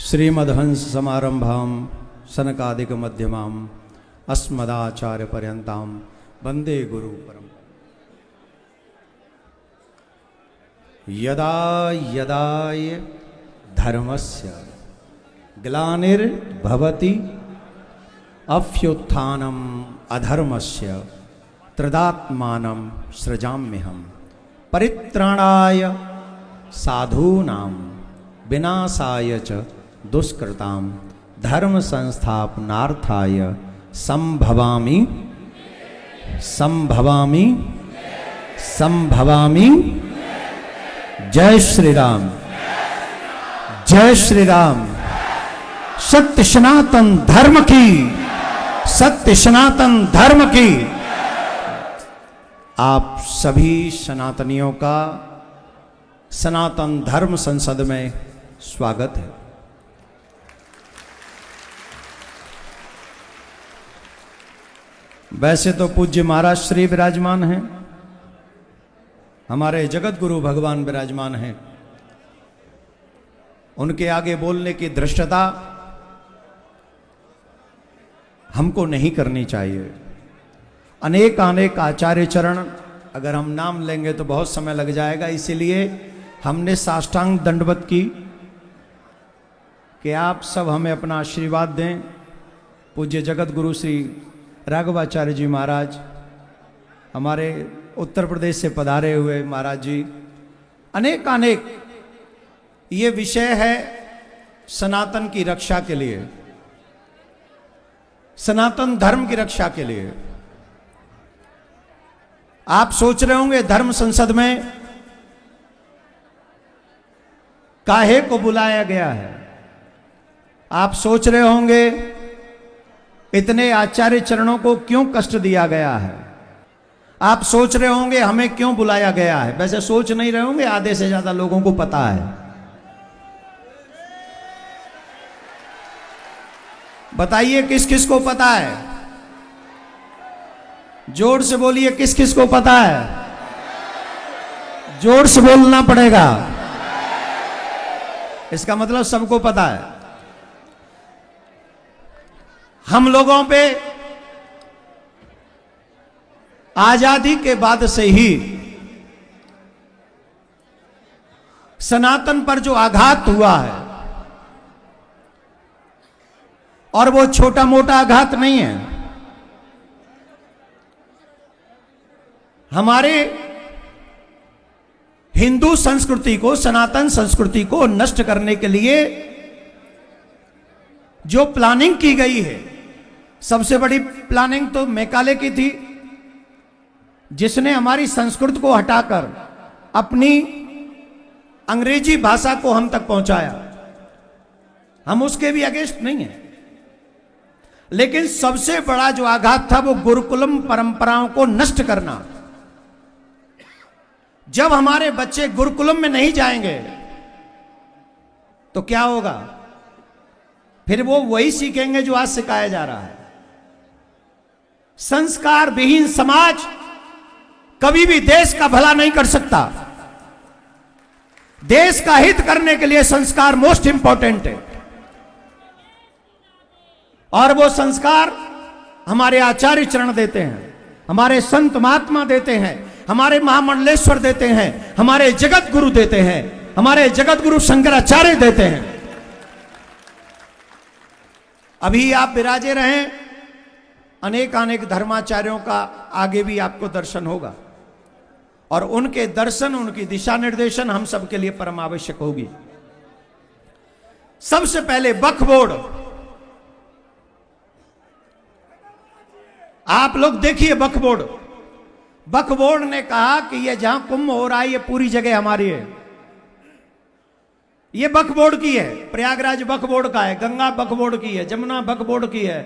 श्रीमद्हंस समारंभां सनकादिक मध्यमां अस्मदाचार्य पर्यन्तां वंदे गुरु परम। यदा यदा धर्मस्य ग्लानिर्भवति अभ्युत्थानम् अधर्मस्य तदात्मानं सृजाम्यहम् परित्राणाय साधूनां विनाशाय च दुष्कृतां धर्म संस्थापनार्थाय संभवामि संभवामि संभवामि। जय श्री राम, जय श्री राम। सत्य सनातन धर्म की, सत्य सनातन धर्म की। आप सभी सनातनियों का सनातन धर्म संसद में स्वागत है। वैसे तो पूज्य महाराज श्री विराजमान हैं, हमारे जगत गुरु भगवान विराजमान हैं। उनके आगे बोलने की धृष्टता हमको नहीं करनी चाहिए। अनेक अनेक आचार्य चरण अगर हम नाम लेंगे तो बहुत समय लग जाएगा, इसीलिए हमने साष्टांग दंडवत की कि आप सब हमें अपना आशीर्वाद दें। पूज्य जगत गुरु श्री राघवाचार्य जी महाराज, हमारे उत्तर प्रदेश से पधारे हुए महाराज जी, अनेक अनेक ये विषय है सनातन की रक्षा के लिए, सनातन धर्म की रक्षा के लिए। आप सोच रहे होंगे धर्म संसद में काहे को बुलाया गया है। आप सोच रहे होंगे इतने आचार्य चरणों को क्यों कष्ट दिया गया है। आप सोच रहे होंगे हमें क्यों बुलाया गया है। वैसे सोच नहीं रहे होंगे, आधे से ज्यादा लोगों को पता है। बताइए किस किस को पता है, जोर से बोलिए किस किस को पता है। जोर से बोलना पड़ेगा, इसका मतलब सबको पता है। हम लोगों पे आजादी के बाद से ही सनातन पर जो आघात हुआ है, और वो छोटा मोटा आघात नहीं है। हमारे हिंदू संस्कृति को, सनातन संस्कृति को नष्ट करने के लिए जो प्लानिंग की गई है, सबसे बड़ी प्लानिंग तो मैकाले की थी, जिसने हमारी संस्कृत को हटाकर अपनी अंग्रेजी भाषा को हम तक पहुंचाया। हम उसके भी अगेंस्ट नहीं हैं, लेकिन सबसे बड़ा जो आघात था वो गुरुकुलम परंपराओं को नष्ट करना। जब हमारे बच्चे गुरुकुलम में नहीं जाएंगे तो क्या होगा? फिर वो वही सीखेंगे जो आज सिखाया जा रहा है। संस्कार विहीन समाज कभी भी देश का भला नहीं कर सकता। देश का हित करने के लिए संस्कार मोस्ट इंपॉर्टेंट है, और वो संस्कार हमारे आचार्य चरण देते हैं, हमारे संत महात्मा देते हैं, हमारे महामंडलेश्वर देते हैं, हमारे जगत गुरु देते हैं, हमारे जगत गुरु शंकराचार्य देते हैं। अभी आप विराजे रहें, अनेक अनेक धर्माचार्यों का आगे भी आपको दर्शन होगा, और उनके दर्शन, उनकी दिशा निर्देशन हम सबके लिए परम आवश्यक होगी। सबसे पहले वक्फ बोर्ड, आप लोग देखिए वक्फ बोर्ड। वक्फ बोर्ड ने कहा कि ये जहां कुंभ हो रहा है ये पूरी जगह हमारी है। ये वक्फ बोर्ड की है, प्रयागराज वक्फ बोर्ड का है, गंगा वक्फ बोर्ड की है, जमुना वक्फ बोर्ड की है।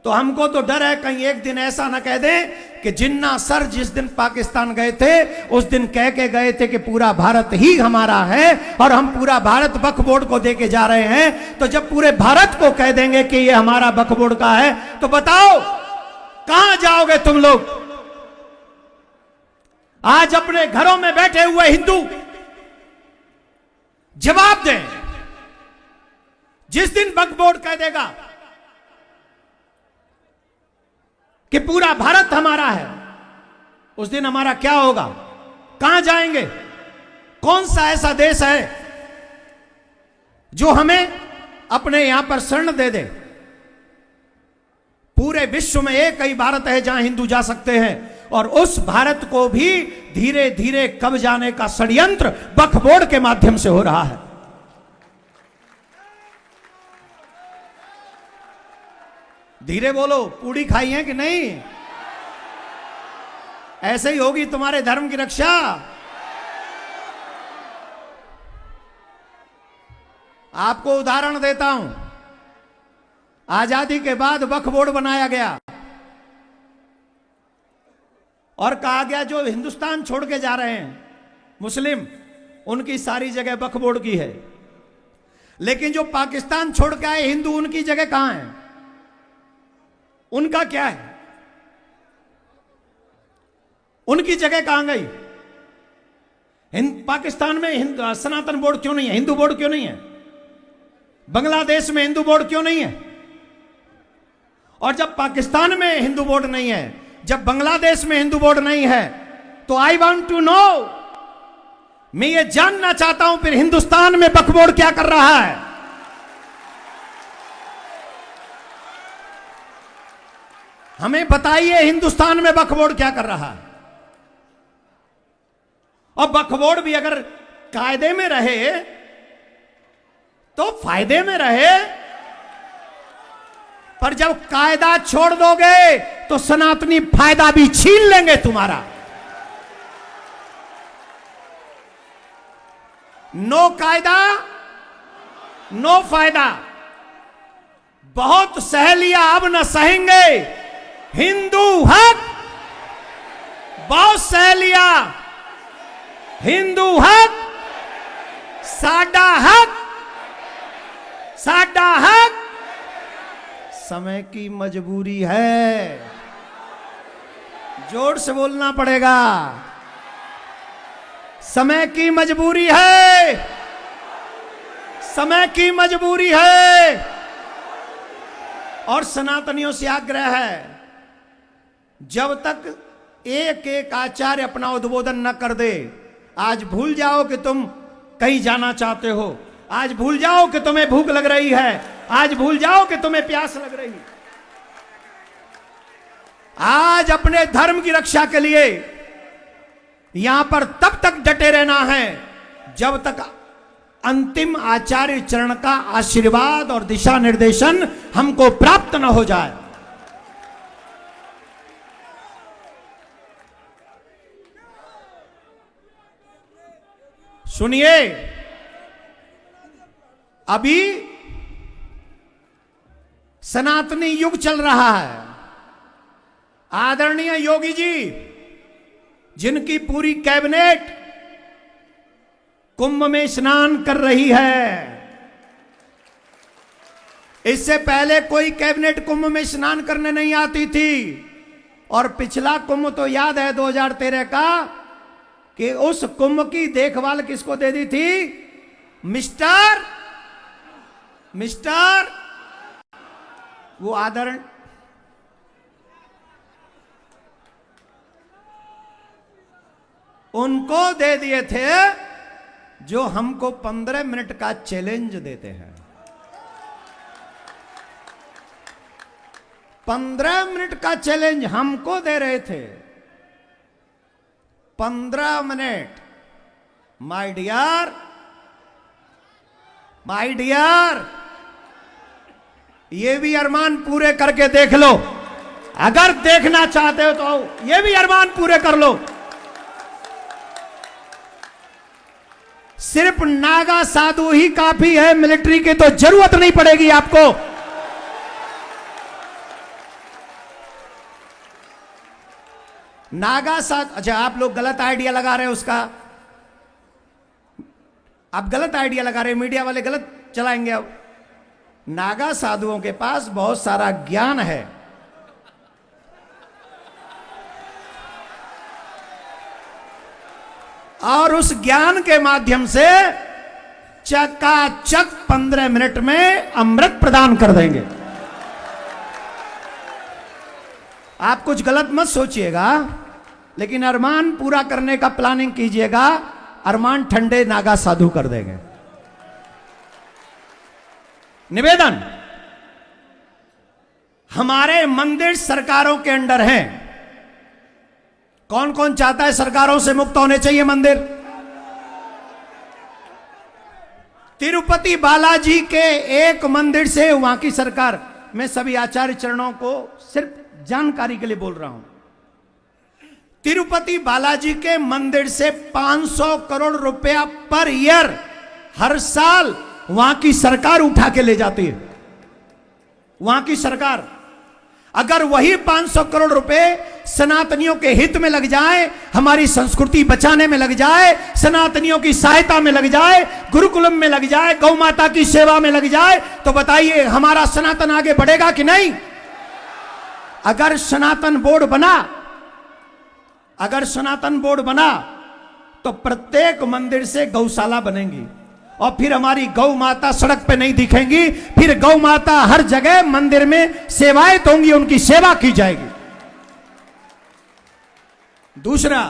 तो हमको तो डर है कहीं एक दिन ऐसा ना कह दें कि जिन्ना सर जिस दिन पाकिस्तान गए थे उस दिन कह के गए थे कि पूरा भारत ही हमारा है और हम पूरा भारत वक्फ बोर्ड को देके जा रहे हैं। तो जब पूरे भारत को कह देंगे कि ये हमारा वक्फ बोर्ड का है, तो बताओ कहां जाओगे तुम लोग? आज अपने घरों में बैठे हुए हिंदू जवाब दें जिस दिन वक्फ बोर्ड कह देगा कि पूरा भारत हमारा है, उस दिन हमारा क्या होगा? कहां जाएंगे? कौन सा ऐसा देश है जो हमें अपने यहां पर शरण दे दे? पूरे विश्व में एक ही भारत है जहां हिंदू जा सकते हैं, और उस भारत को भी धीरे धीरे कब जाने का षड्यंत्र वक्फ बोर्ड के माध्यम से हो रहा है। धीरे बोलो, पूड़ी खाई है कि नहीं? ऐसे ही होगी तुम्हारे धर्म की रक्षा। आपको उदाहरण देता हूं। आजादी के बाद वक्फ बोर्ड बनाया गया और कहा गया जो हिंदुस्तान छोड़ के जा रहे हैं मुस्लिम, उनकी सारी जगह वक्फ बोर्ड की है। लेकिन जो पाकिस्तान छोड़ के आए हिंदू, उनकी जगह कहां है? उनका क्या है? उनकी जगह कहां गई? पाकिस्तान में सनातन बोर्ड क्यों नहीं है? हिंदू बोर्ड क्यों नहीं है? बांग्लादेश में हिंदू बोर्ड क्यों नहीं है? और जब पाकिस्तान में हिंदू बोर्ड नहीं है, जब बांग्लादेश में हिंदू बोर्ड नहीं है, तो आई वांट टू नो, मैं ये जानना चाहता हूं फिर हिंदुस्तान में वक्फ बोर्ड क्या कर रहा है? हमें बताइए हिंदुस्तान में वक्फ बोर्ड क्या कर रहा है? और वक्फ बोर्ड भी अगर कायदे में रहे तो फायदे में रहे, पर जब कायदा छोड़ दोगे तो सनातनी फायदा भी छीन लेंगे तुम्हारा। नो कायदा नो फायदा। बहुत सह लिया, अब न सहेंगे। हिंदू हक बहुत सह लिया। हिंदू हक, साडा हक, साडा हक। समय की मजबूरी है, जोर से बोलना पड़ेगा। समय की मजबूरी है, समय की मजबूरी है। और सनातनियों से आग्रह है, जब तक एक एक आचार्य अपना उद्बोधन न कर दे, आज भूल जाओ कि तुम कहीं जाना चाहते हो, आज भूल जाओ कि तुम्हें भूख लग रही है, आज भूल जाओ कि तुम्हें प्यास लग रही है। आज अपने धर्म की रक्षा के लिए यहां पर तब तक डटे रहना है जब तक अंतिम आचार्य चरण का आशीर्वाद और दिशा निर्देशन हमको प्राप्त न हो जाए। सुनिए, अभी सनातनी युग चल रहा है। आदरणीय योगी जी, जिनकी पूरी कैबिनेट कुंभ में स्नान कर रही है, इससे पहले कोई कैबिनेट कुंभ में स्नान करने नहीं आती थी। और पिछला कुंभ तो याद है 2013 का, कि उस कुंभ की देखभाल किसको दे दी थी? मिस्टर वो आदरण उनको दे दिए थे जो हमको 15 मिनट का चैलेंज देते हैं। 15 मिनट का चैलेंज हमको दे रहे थे। 15 मिनट। माय डियर, ये भी अरमान पूरे करके देख लो। अगर देखना चाहते हो तो ये भी अरमान पूरे कर लो। सिर्फ नागा साधु ही काफी है, मिलिट्री की तो जरूरत नहीं पड़ेगी आपको। नागा साधु, अच्छा आप लोग गलत आइडिया लगा रहे हैं उसका, आप गलत आइडिया लगा रहे हैं, मीडिया वाले गलत चलाएंगे। अब नागा साधुओं के पास बहुत सारा ज्ञान है। और उस ज्ञान के माध्यम से चकाचक 15 मिनट में अमृत प्रदान कर देंगे। आप कुछ गलत मत सोचिएगा, लेकिन अरमान पूरा करने का प्लानिंग कीजिएगा। अरमान ठंडे नागा साधु कर देंगे। निवेदन, हमारे मंदिर सरकारों के अंडर हैं। कौन कौन चाहता है सरकारों से मुक्त होने चाहिए मंदिर? तिरुपति बालाजी के एक मंदिर से वहां की सरकार, मैं सभी आचार्य चरणों को सिर्फ जानकारी के लिए बोल रहा हूं, तिरुपति बालाजी के मंदिर से 500 करोड़ रुपया पर ईयर हर साल वहां की सरकार उठा के ले जाती है। वहां की सरकार, अगर वही 500 करोड़ रुपए सनातनियों के हित में लग जाए, हमारी संस्कृति बचाने में लग जाए, सनातनियों की सहायता में लग जाए, गुरुकुलम में लग जाए, गौ माता की सेवा में लग जाए, तो बताइए हमारा सनातन आगे बढ़ेगा कि नहीं? अगर सनातन बोर्ड बना, अगर सनातन बोर्ड बना तो प्रत्येक मंदिर से गौशाला बनेंगी और फिर हमारी गौ माता सड़क पे नहीं दिखेंगी, फिर गौ माता हर जगह मंदिर में सेवाएं तो होंगी, उनकी सेवा की जाएगी। दूसरा,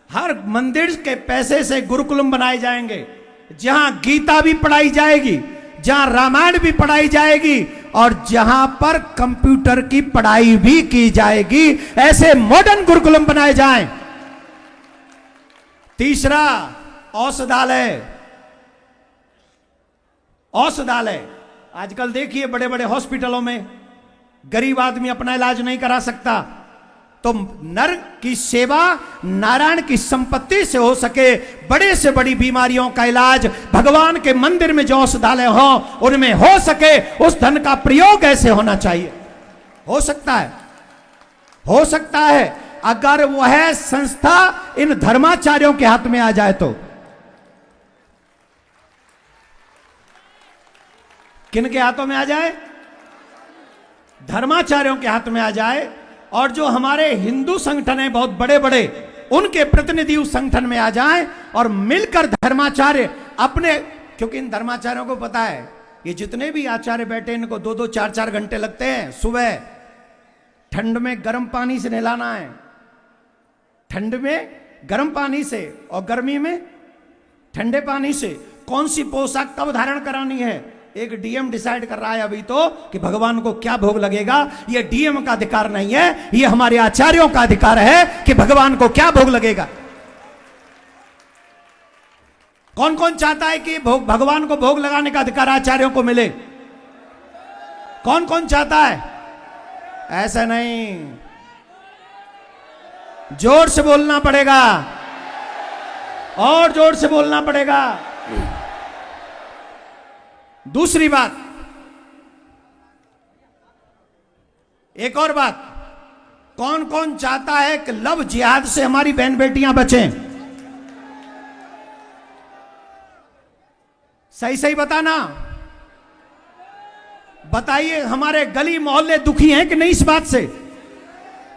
हर मंदिर के पैसे से गुरुकुलम बनाए जाएंगे, जहां गीता भी पढ़ाई जाएगी, जहां रामायण भी पढ़ाई जाएगी और जहां पर कंप्यूटर की पढ़ाई भी की जाएगी। ऐसे मॉडर्न गुरुकुलम बनाए जाएं। तीसरा, औषधालय। औषधालय, आजकल देखिए बड़े बड़े हॉस्पिटलों में गरीब आदमी अपना इलाज नहीं करा सकता, तो नर की सेवा नारायण की संपत्ति से हो सके, बड़े से बड़ी बीमारियों का इलाज भगवान के मंदिर में जो औषधालय हो उनमें हो सके, उस धन का प्रयोग ऐसे होना चाहिए। हो सकता है, हो सकता है अगर वह संस्था इन धर्माचार्यों के हाथ में आ जाए तो। किन के हाथों में आ जाए? धर्माचार्यों के हाथ में आ जाए। और जो हमारे हिंदू संगठन है बहुत बड़े बड़े, उनके प्रतिनिधि उस संगठन में आ जाएं और मिलकर धर्माचार्य अपने, क्योंकि इन धर्माचार्यों को पता है ये जितने भी आचार्य बैठे इनको 2-2 4-4 घंटे लगते हैं। सुबह ठंड में गर्म पानी से नहलाना है, ठंड में गर्म पानी से, और गर्मी में ठंडे पानी से। कौन सी पोशाक कब धारण करानी है, एक डीएम डिसाइड कर रहा है अभी तो कि भगवान को क्या भोग लगेगा। ये डीएम का अधिकार नहीं है, ये हमारे आचार्यों का अधिकार है कि भगवान को क्या भोग लगेगा। कौन कौन चाहता है कि भगवान को भोग लगाने का अधिकार आचार्यों को मिले? कौन कौन चाहता है? ऐसा नहीं, जोर से बोलना पड़ेगा, और जोर से बोलना पड़ेगा। दूसरी बात, एक और बात, कौन कौन चाहता है कि लव जिहाद से हमारी बहन बेटियां बचें? सही सही बताना, बताइए। हमारे गली मोहल्ले दुखी हैं कि नहीं इस बात से?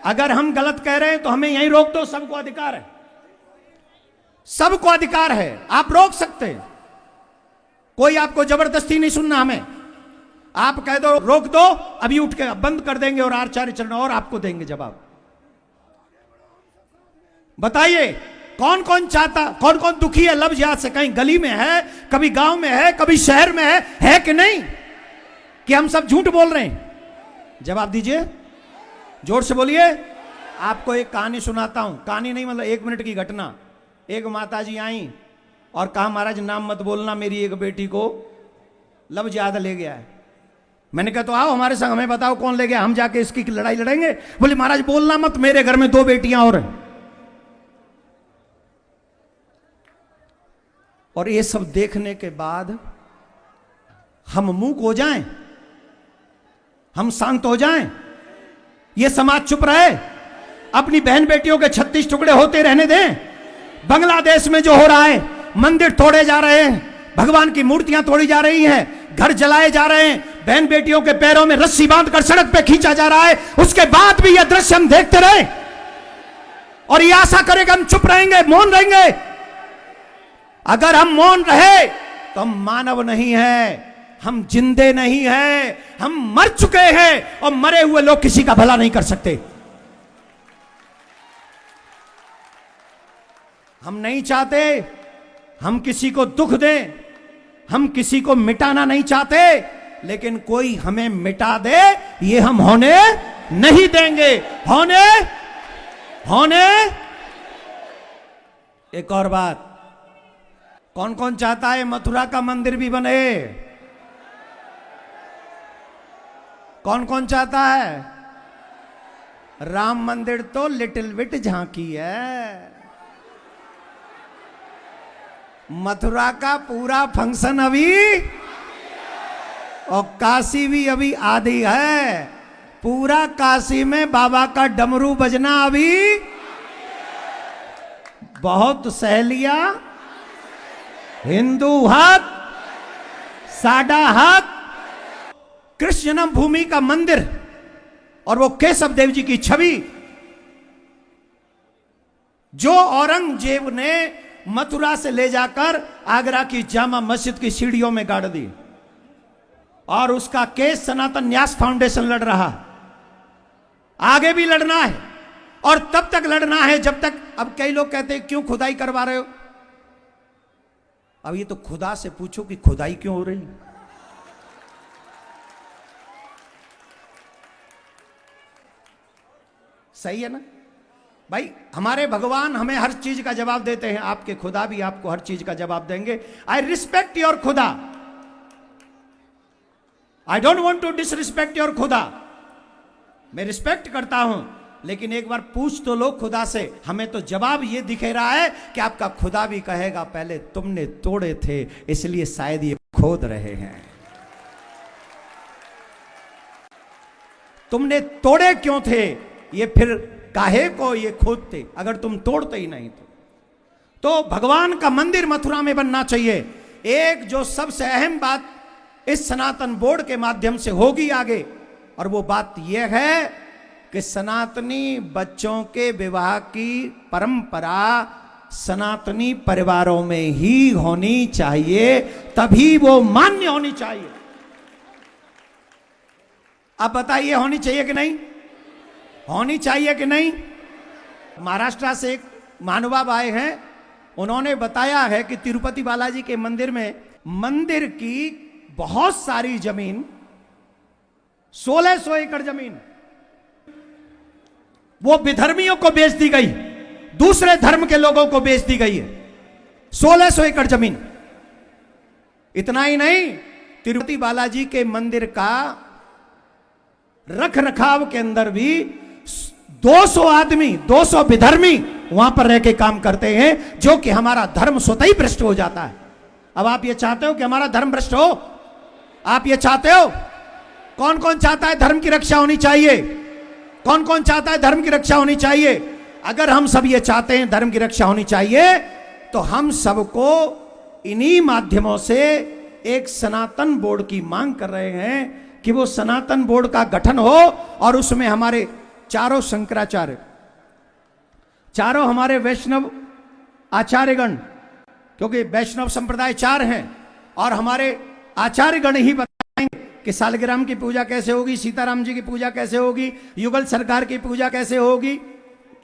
अगर हम गलत कह रहे हैं तो हमें यहीं रोक दो, सबको अधिकार है, सबको अधिकार है, आप रोक सकते हैं, कोई आपको जबरदस्ती नहीं सुनना हमें। आप कह दो रोक दो, अभी उठ के बंद कर देंगे और आचार्य चरण और आपको देंगे जवाब। बताइए कौन कौन चाहता, कौन कौन दुखी है लव जिहाद से? कहीं गली में है, कभी गांव में है, कभी शहर में है कि नहीं? कि हम सब झूठ बोल रहे हैं? जवाब दीजिए, जोर से बोलिए। आपको एक कहानी सुनाता हूं, कहानी नहीं मतलब 1 मिनट की घटना। एक माताजी आई और कहा महाराज नाम मत बोलना, मेरी एक बेटी को लव जिहाद ले गया है। मैंने कहा तो आओ हमारे संग, हमें बताओ कौन ले गया, हम जाके इसकी लड़ाई लड़ेंगे। बोले महाराज बोलना मत, मेरे घर में 2 बेटियां और हैं। और ये सब देखने के बाद हम मूक हो जाएं, हम शांत हो जाएं, ये समाज चुप रहे? अपनी बहन बेटियों के 36 टुकड़े होते रहने दें? बांग्लादेश में जो हो रहा है, मंदिर तोड़े जा रहे हैं, भगवान की मूर्तियां तोड़ी जा रही हैं, घर जलाए जा रहे हैं, बहन बेटियों के पैरों में रस्सी बांधकर सड़क पे खींचा जा रहा है, उसके बाद भी यह दृश्य हम देखते रहे और ये आशा करें कि हम चुप रहेंगे, मौन रहेंगे? अगर हम मौन रहे तो हम मानव नहीं है, हम जिंदे नहीं है, हम मर चुके हैं और मरे हुए लोग किसी का भला नहीं कर सकते। हम नहीं चाहते हम किसी को दुख दें, हम किसी को मिटाना नहीं चाहते, लेकिन कोई हमें मिटा दे ये हम होने नहीं देंगे। होने एक और बात, कौन कौन चाहता है मथुरा का मंदिर भी बने? कौन कौन चाहता है? राम मंदिर तो लिटिल बिट झांकी है, मथुरा का पूरा फंक्शन अभी, और काशी भी अभी आधी है। पूरा काशी में बाबा का डमरू बजना अभी, बहुत सहेलियां हिंदू हक, साडा हक, कृष्ण जन्म भूमि का मंदिर और वो केशव देव जी की छवि जो औरंगजेब ने मथुरा से ले जाकर आगरा की जामा मस्जिद की सीढ़ियों में गाड़ दी, और उसका केस सनातन न्यास फाउंडेशन लड़ रहा। आगे भी लड़ना है और तब तक लड़ना है जब तक, अब कई लोग कहते हैं क्यों खुदाई करवा रहे हो? अब ये तो खुदा से पूछो कि खुदाई क्यों हो रही। सही है ना भाई? हमारे भगवान हमें हर चीज का जवाब देते हैं, आपके खुदा भी आपको हर चीज का जवाब देंगे। आई रिस्पेक्ट योर खुदा, I don't want to disrespect your खुदा। मैं रिस्पेक्ट करता हूं, लेकिन एक बार पूछ तो लो खुदा से। हमें तो जवाब ये दिखे रहा है कि आपका खुदा भी कहेगा पहले तुमने तोड़े थे, इसलिए शायद ये खोद रहे हैं। तुमने तोड़े क्यों थे? ये फिर काहे को ये खोदते अगर तुम तोड़ते ही नहीं तो भगवान का मंदिर मथुरा में बनना चाहिए। एक जो सबसे अहम बात इस सनातन बोर्ड के माध्यम से होगी आगे, और वो बात यह है कि सनातनी बच्चों के विवाह की परंपरा सनातनी परिवारों में ही होनी चाहिए, तभी वो मान्य होनी चाहिए। अब बताइए होनी चाहिए कि नहीं? होनी चाहिए कि नहीं? महाराष्ट्र से एक महानुभाव आए हैं, उन्होंने बताया है कि तिरुपति बालाजी के मंदिर में मंदिर की बहुत सारी जमीन, 1600 एकड़ जमीन, वो विधर्मियों को बेच दी गई, दूसरे धर्म के लोगों को बेच दी गई है। 1600 एकड़ जमीन। इतना ही नहीं, तिरुपति बालाजी के मंदिर का रख रखाव के अंदर भी 200 आदमी, 200 विधर्मी वहां पर रह के काम करते हैं, जो कि हमारा धर्म स्वतः ही भ्रष्ट हो जाता है। अब आप ये चाहते हो कि हमारा धर्म भ्रष्ट हो? आप ये चाहते हो? कौन कौन चाहता है धर्म की रक्षा होनी चाहिए? कौन कौन चाहता है धर्म की रक्षा होनी चाहिए? अगर हम सब ये चाहते हैं धर्म की रक्षा होनी चाहिए, तो हम सबको इन्हीं माध्यमों से एक सनातन बोर्ड की मांग कर रहे हैं कि वो सनातन बोर्ड का गठन हो, और उसमें हमारे चारों शंकराचार्य, चारों हमारे वैष्णव आचार्यगण, क्योंकि वैष्णव संप्रदाय 4 हैं, और हमारे आचार्यगण ही बताएंगे कि सालग्राम की पूजा कैसे होगी, सीताराम जी की पूजा कैसे होगी, युगल सरकार की पूजा कैसे होगी,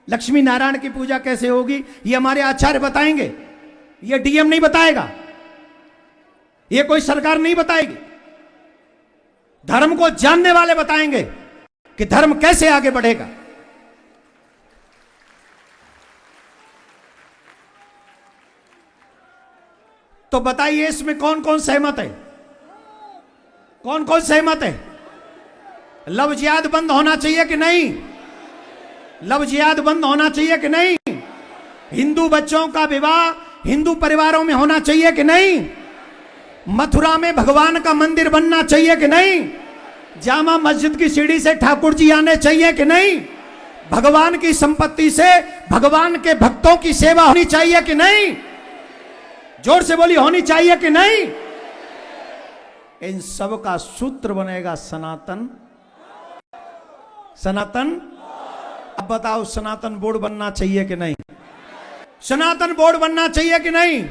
लक्ष्मी नारायण की पूजा कैसे होगी। ये हमारे आचार्य बताएंगे, ये डीएम नहीं बताएगा, ये कोई सरकार नहीं बताएगी। धर्म को जानने वाले बताएंगे कि धर्म कैसे आगे बढ़ेगा। तो बताइए इसमें कौन कौन सहमत है? कौन कौन सहमत है? लव जिहाद बंद होना चाहिए कि नहीं? लव जिहाद बंद होना चाहिए कि नहीं? हिंदू बच्चों का विवाह हिंदू परिवारों में होना चाहिए कि नहीं? मथुरा में भगवान का मंदिर बनना चाहिए कि नहीं? जामा मस्जिद की सीढ़ी से ठाकुर जी आने चाहिए कि नहीं? भगवान की संपत्ति से भगवान के भक्तों की सेवा होनी चाहिए कि नहीं? जोर से बोली, होनी चाहिए कि नहीं? इन सब का सूत्र बनेगा सनातन। सनातन। अब बताओ सनातन बोर्ड बनना चाहिए कि नहीं? सनातन बोर्ड बनना चाहिए कि नहीं?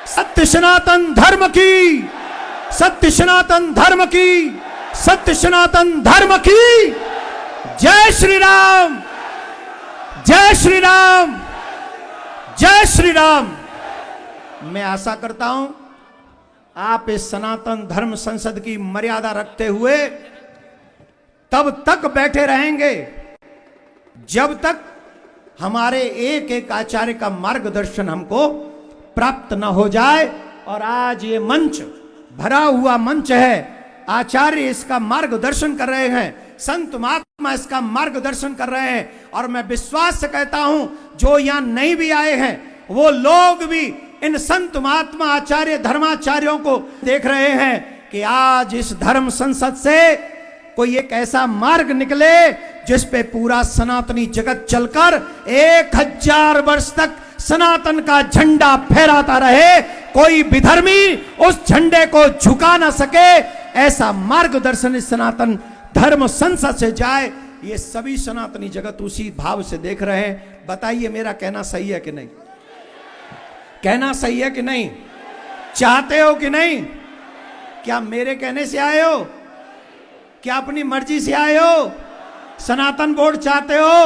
सत्य सनातन धर्म की, सत्य सनातन धर्म की, सत्य सनातन धर्म की। जय श्री राम, जय श्री राम, जय श्री राम। मैं आशा करता हूं आप इस सनातन धर्म संसद की मर्यादा रखते हुए तब तक बैठे रहेंगे जब तक हमारे एक एक आचार्य का मार्गदर्शन हमको प्राप्त न हो जाए। और आज ये मंच भरा हुआ मंच है, आचार्य इसका मार्गदर्शन कर रहे हैं, संत महात्मा इसका मार्गदर्शन कर रहे हैं। और मैं विश्वास से कहता हूं जो यहां नहीं भी आए हैं वो लोग भी इन संत महात्मा आचार्य धर्माचार्यों को देख रहे हैं कि आज इस धर्म संसद से कोई एक ऐसा मार्ग निकले जिस पे पूरा सनातनी जगत चलकर 1000 वर्ष तक सनातन का झंडा फहराता रहे, कोई विधर्मी उस झंडे को झुका ना सके। ऐसा मार्गदर्शन इस सनातन धर्म संसद से जाए, ये सभी सनातनी जगत उसी भाव से देख रहे हैं। बताइए मेरा कहना सही है कि नहीं? कहना सही है कि नहीं? चाहते हो कि नहीं? क्या मेरे कहने से आए हो? क्या अपनी मर्जी से आए हो? सनातन बोर्ड चाहते हो?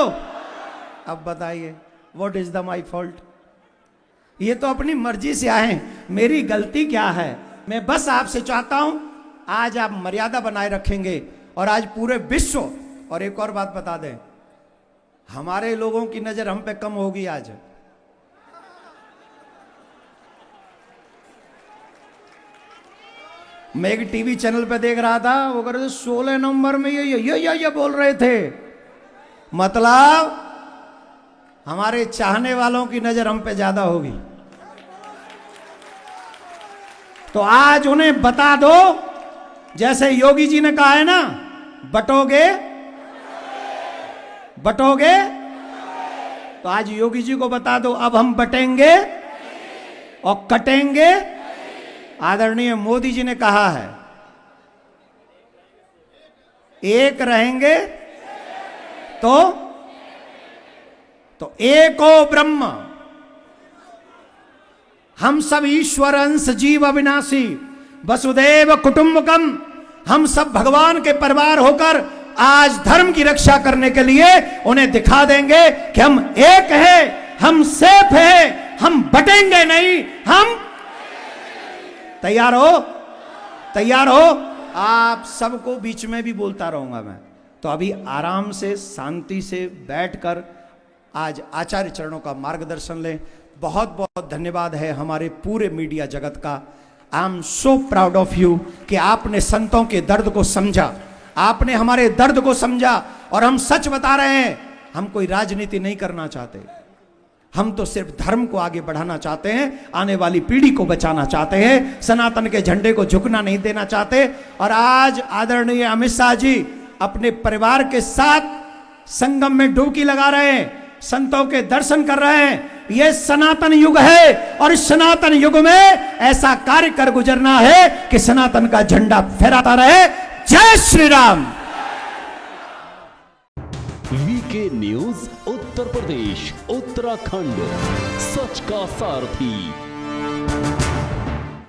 अब बताइए what is the my fault? ये तो अपनी मर्जी से आए, मेरी गलती क्या है? मैं बस आपसे चाहता हूं आज आप मर्यादा बनाए रखेंगे और आज पूरे विश्व, और एक और बात बता दें, हमारे लोगों की नजर हम पे कम होगी आज। मैं एक टीवी चैनल पे देख रहा था, वो कर 16 नवंबर में ये बोल रहे थे, मतलब हमारे चाहने वालों की नजर हम पे ज्यादा होगी। तो आज उन्हें बता दो, जैसे योगी जी ने कहा है ना, बटोगे बटोगे, तो आज योगी जी को बता दो अब हम बटेंगे और कटेंगे। आदरणीय मोदी जी ने कहा है एक रहेंगे तो एको ब्रह्म, हम सब ईश्वर अंश जीव अविनाशी वसुदेव कुटुंबकम, हम सब भगवान के परिवार होकर आज धर्म की रक्षा करने के लिए उन्हें दिखा देंगे कि हम एक हैं, हम सेफ हैं, हम बटेंगे नहीं, हम तैयार हो? तैयार हो? आप सबको बीच में भी बोलता रहूंगा मैं, तो अभी आराम से शांति से बैठकर आज आचार्य चरणों का मार्गदर्शन लें। बहुत बहुत धन्यवाद है हमारे पूरे मीडिया जगत का। I am so proud of you कि आपने संतों के दर्द को समझा, आपने हमारे दर्द को समझा। और हम सच बता रहे हैं, हम कोई राजनीति नहीं करना चाहते, हम तो सिर्फ धर्म को आगे बढ़ाना चाहते हैं, आने वाली पीढ़ी को बचाना चाहते हैं, सनातन के झंडे को झुकना नहीं देना चाहते। और आज आदरणीय अमित शाह जी अपने परिवार के साथ संगम में डुबकी लगा रहे हैं, संतों के दर्शन कर रहे हैं। यह सनातन युग है और इस सनातन युग में ऐसा कार्य कर गुजरना है कि सनातन का झंडा फहराता रहे। जय श्री राम। वीके न्यूज उत्तर प्रदेश उत्तराखंड, सच का सारथी।